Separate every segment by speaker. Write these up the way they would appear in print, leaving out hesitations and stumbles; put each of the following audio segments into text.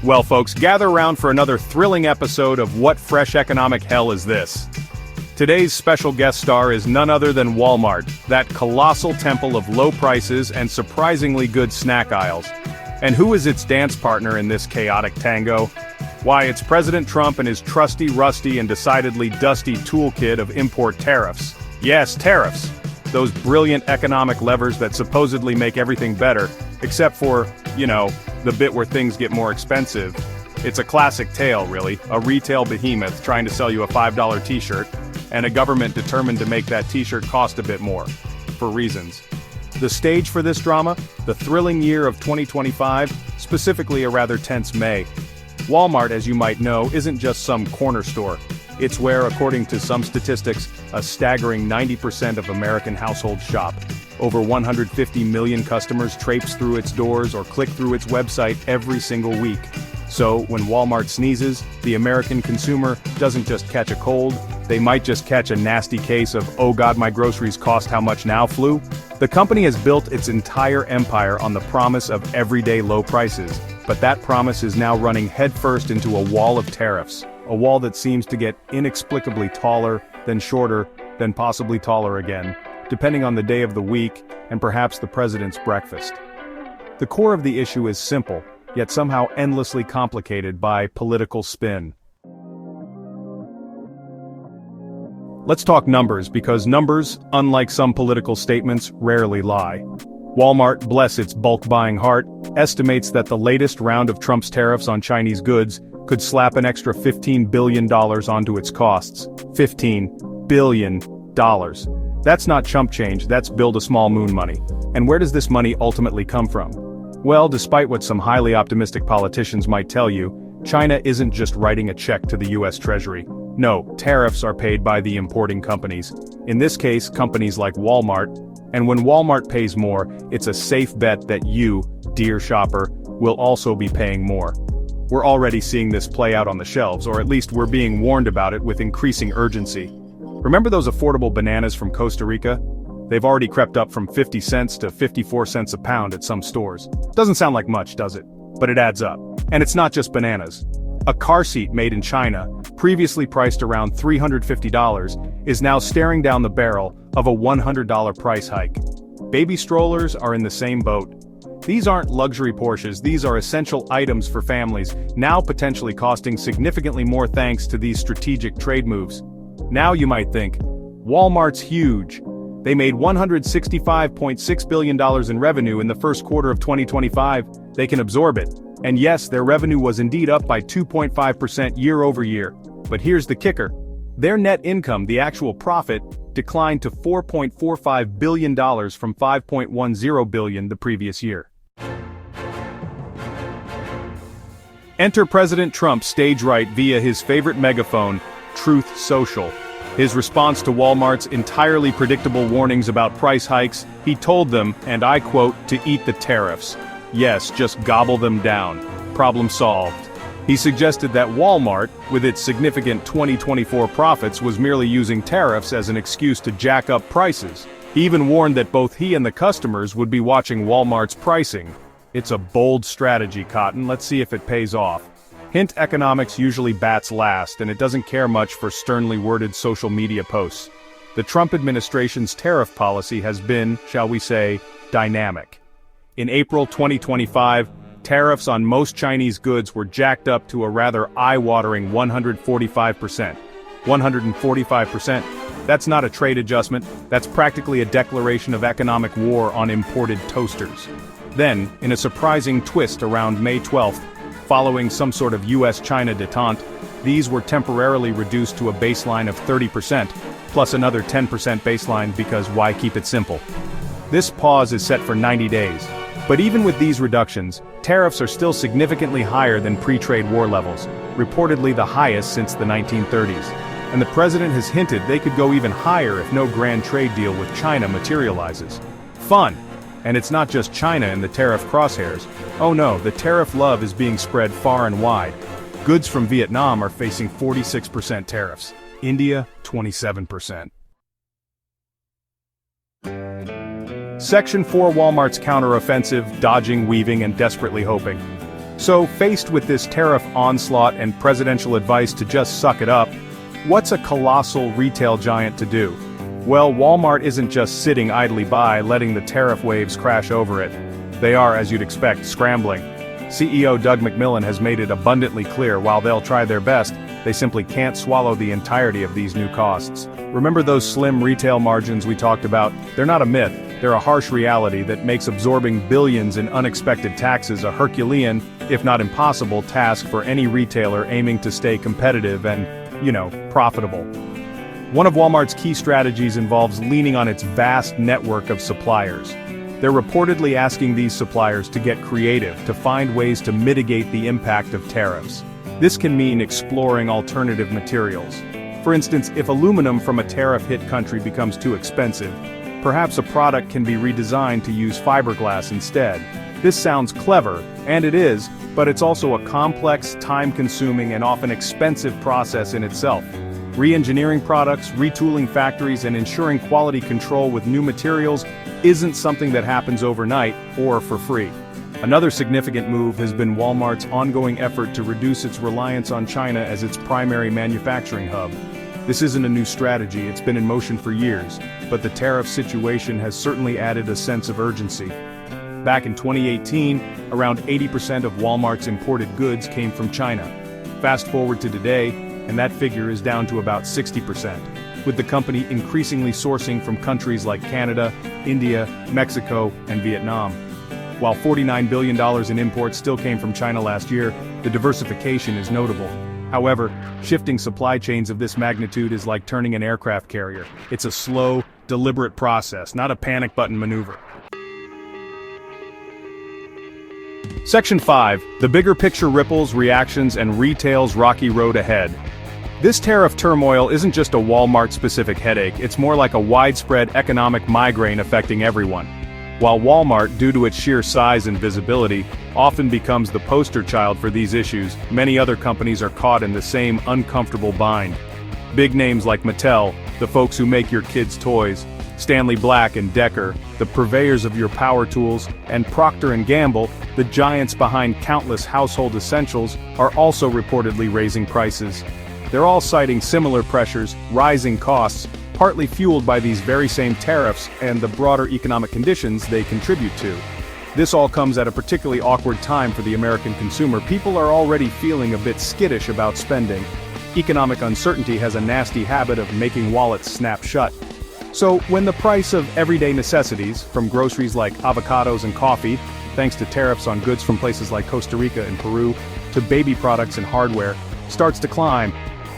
Speaker 1: Well, folks, gather around for another thrilling episode of What Fresh Economic Hell Is This? Today's special guest star is none other than Walmart, that colossal temple of low prices and surprisingly good snack aisles. And who is its dance partner in this chaotic tango? Why, it's President Trump and his trusty, rusty, and decidedly dusty toolkit of import tariffs. Yes, tariffs. Those brilliant economic levers that supposedly make everything better, except for, the bit where things get more expensive. It's a classic tale, really, a retail behemoth trying to sell you a $5 t-shirt, and a government determined to make that t-shirt cost a bit more, for reasons. The stage for this drama? The thrilling year of 2025, specifically a rather tense May. Walmart, as you might know, isn't just some corner store. It's where, according to some statistics, a staggering 90% of American households shop. Over 150 million customers traipse through its doors or click through its website every single week. So, when Walmart sneezes, the American consumer doesn't just catch a cold, they might just catch a nasty case of "oh god, my groceries cost how much now" flu. The company has built its entire empire on the promise of everyday low prices, but that promise is now running headfirst into a wall of tariffs. A wall that seems to get inexplicably taller, then shorter, then possibly taller again, depending on the day of the week, and perhaps the president's breakfast. The core of the issue is simple, yet somehow endlessly complicated by political spin. Let's talk numbers, because numbers, unlike some political statements, rarely lie. Walmart, bless its bulk-buying heart, estimates that the latest round of Trump's tariffs on Chinese goods could slap an extra $15 billion onto its costs. $15 billion. That's not chump change, that's build-a-small-moon money. And where does this money ultimately come from? Well, despite what some highly optimistic politicians might tell you, China isn't just writing a check to the US Treasury. No, tariffs are paid by the importing companies. In this case, companies like Walmart. And when Walmart pays more, it's a safe bet that you, dear shopper, will also be paying more. We're already seeing this play out on the shelves, or at least we're being warned about it with increasing urgency. Remember those affordable bananas from Costa Rica? They've already crept up from 50 cents to 54 cents a pound at some stores. Doesn't sound like much, does it? But it adds up. And it's not just bananas. A car seat made in China, previously priced around $350, is now staring down the barrel of a $100 price hike. Baby strollers are in the same boat. These aren't luxury Porsches, these are essential items for families, now potentially costing significantly more thanks to these strategic trade moves. Now you might think, Walmart's huge. They made $165.6 billion in revenue in the first quarter of 2025, they can absorb it. And yes, their revenue was indeed up by 2.5% year over year. But here's the kicker. Their net income, the actual profit, declined to $4.45 billion from $5.10 billion the previous year. Enter President Trump stage right via his favorite megaphone, Truth Social. His response to Walmart's entirely predictable warnings about price hikes, he told them, and I quote, to eat the tariffs. Yes, just gobble them down. Problem solved. He suggested that Walmart, with its significant 2024 profits, was merely using tariffs as an excuse to jack up prices. He even warned that both he and the customers would be watching Walmart's pricing. It's a bold strategy, Cotton. Let's see if it pays off. Hint: economics usually bats last, and it doesn't care much for sternly worded social media posts. The Trump administration's tariff policy has been, shall we say, dynamic. In April 2025, tariffs on most Chinese goods were jacked up to a rather eye-watering 145%. 145%? That's not a trade adjustment, that's practically a declaration of economic war on imported toasters. Then, in a surprising twist around May 12th, following some sort of US-China détente, these were temporarily reduced to a baseline of 30%, plus another 10% baseline because why keep it simple? This pause is set for 90 days. But even with these reductions, tariffs are still significantly higher than pre-trade war levels, reportedly the highest since the 1930s. And the president has hinted they could go even higher if no grand trade deal with China materializes. Fun! And it's not just China in the tariff crosshairs. Oh no, the tariff love is being spread far and wide. Goods from Vietnam are facing 46% tariffs. India, 27%. Section 4 Walmart's counteroffensive, dodging, weaving, and desperately hoping. So, faced with this tariff onslaught and presidential advice to just suck it up, what's a colossal retail giant to do? Well, Walmart isn't just sitting idly by letting the tariff waves crash over it. They are, as you'd expect, scrambling. CEO Doug McMillon has made it abundantly clear while they'll try their best, they simply can't swallow the entirety of these new costs. Remember those slim retail margins we talked about? They're not a myth, they're a harsh reality that makes absorbing billions in unexpected taxes a Herculean, if not impossible, task for any retailer aiming to stay competitive and, profitable. One of Walmart's key strategies involves leaning on its vast network of suppliers. They're reportedly asking these suppliers to get creative to find ways to mitigate the impact of tariffs. This can mean exploring alternative materials. For instance, if aluminum from a tariff-hit country becomes too expensive, perhaps a product can be redesigned to use fiberglass instead. This sounds clever, and it is, but it's also a complex, time-consuming, and often expensive process in itself. Re-engineering products, retooling factories, and ensuring quality control with new materials isn't something that happens overnight or for free. Another significant move has been Walmart's ongoing effort to reduce its reliance on China as its primary manufacturing hub. This isn't a new strategy, it's been in motion for years, but the tariff situation has certainly added a sense of urgency. Back in 2018, around 80% of Walmart's imported goods came from China. Fast forward to today, and that figure is down to about 60%, with the company increasingly sourcing from countries like Canada, India, Mexico, and Vietnam. While $49 billion in imports still came from China last year, the diversification is notable. However, shifting supply chains of this magnitude is like turning an aircraft carrier. It's a slow, deliberate process, not a panic button maneuver. Section 5. The bigger picture ripples, reactions, and retail's rocky road ahead. This tariff turmoil isn't just a Walmart-specific headache, it's more like a widespread economic migraine affecting everyone. While Walmart, due to its sheer size and visibility, often becomes the poster child for these issues, many other companies are caught in the same uncomfortable bind. Big names like Mattel, the folks who make your kids' toys, Stanley Black and Decker, the purveyors of your power tools, and Procter & Gamble, the giants behind countless household essentials, are also reportedly raising prices. They're all citing similar pressures, rising costs, partly fueled by these very same tariffs and the broader economic conditions they contribute to. This all comes at a particularly awkward time for the American consumer. People are already feeling a bit skittish about spending. Economic uncertainty has a nasty habit of making wallets snap shut. So, when the price of everyday necessities, from groceries like avocados and coffee, thanks to tariffs on goods from places like Costa Rica and Peru, to baby products and hardware, starts to climb,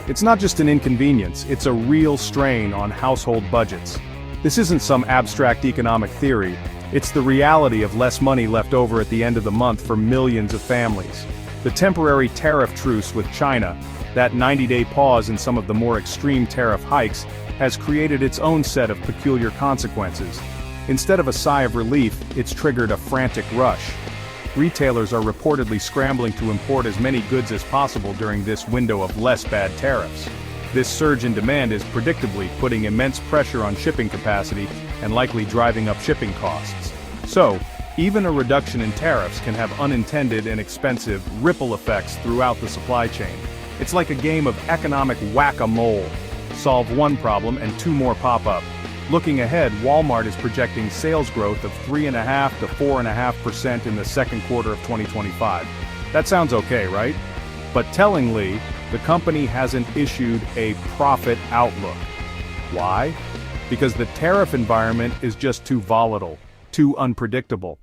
Speaker 1: it's not just an inconvenience, it's a real strain on household budgets. This isn't some abstract economic theory, it's the reality of less money left over at the end of the month for millions of families. The temporary tariff truce with China, that 90-day pause in some of the more extreme tariff hikes, has created its own set of peculiar consequences. Instead of a sigh of relief, it's triggered a frantic rush. Retailers are reportedly scrambling to import as many goods as possible during this window of less bad tariffs. This surge in demand is predictably putting immense pressure on shipping capacity and likely driving up shipping costs. So, even a reduction in tariffs can have unintended and expensive ripple effects throughout the supply chain. It's like a game of economic whack-a-mole. Solve one problem and two more pop up. Looking ahead, Walmart is projecting sales growth of 3.5% to 4.5% in the second quarter of 2025. That sounds okay, right? But tellingly, the company hasn't issued a profit outlook. Why? Because the tariff environment is just too volatile, too unpredictable.